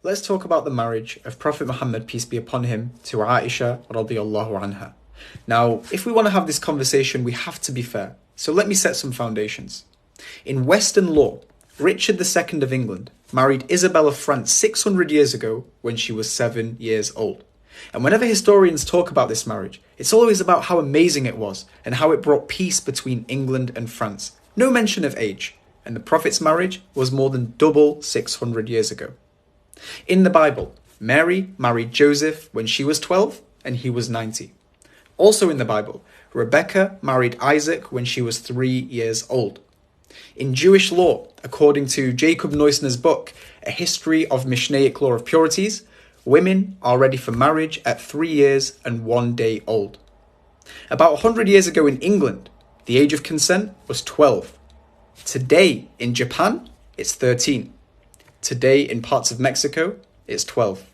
let's talk about the marriage of Prophet Muhammad, peace be upon him, to Aisha RA. Now, if we want to have this conversation, we have to be fair. So let me set some foundations. In Western law, Richard II of England married Isabel of France 600 years ago when she was 7 years old. And whenever historians talk about this marriage, it's always about how amazing it was and how it brought peace between England and France. No mention of age. And the Prophet's marriage was more than double 600 years ago. In the Bible, Mary married Joseph when she was 12 and he was 90. Also in the Bible, Rebecca married Isaac when she was 3 years old. In Jewish law, according to Jacob Neusner's book, A History of Mishnaic Law of Purities, women are ready for marriage at 3 years and 1 day old. About 100 years ago in England, the age of consent was 12. Today in Japan, it's 13. Today in parts of Mexico, it's 12.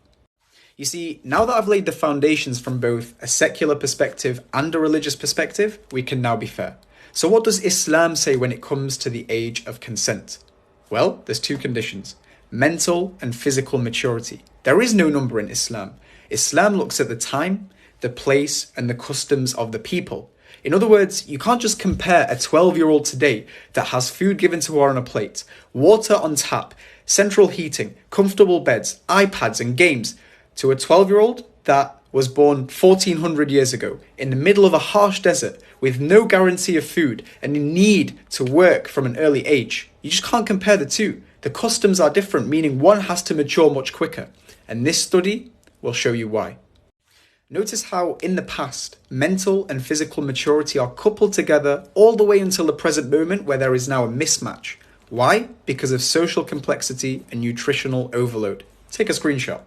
You see, now that I've laid the foundations from both a secular perspective and a religious perspective, we can now be fair. So what does Islam say when it comes to the age of consent? Well, there's two conditions: mental and physical maturity. There is no number in Islam. Islam looks at the time, the place, and the customs of the people. In other words, you can't just compare a 12-year-old today that has food given to her on a plate, water on tap, central heating, comfortable beds, iPads and games, to a 12-year-old that was born 1400 years ago in the middle of a harsh desert with no guarantee of food and in need to work from an early age. You just can't compare the two. The customs are different, meaning one has to mature much quicker. And this study will show you why. Notice how in the past, mental and physical maturity are coupled together all the way until the present moment where there is now a mismatch. Why? Because of social complexity and nutritional overload. Take a screenshot.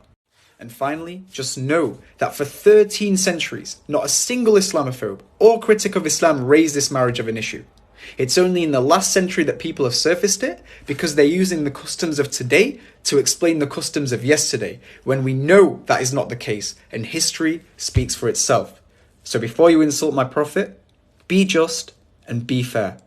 And finally, just know that for 13 centuries, not a single Islamophobe or critic of Islam raised this marriage of an issue. It's only in the last century that people have surfaced it because they're using the customs of today to explain the customs of yesterday, when we know that is not the case and history speaks for itself. So before you insult my prophet, be just and be fair.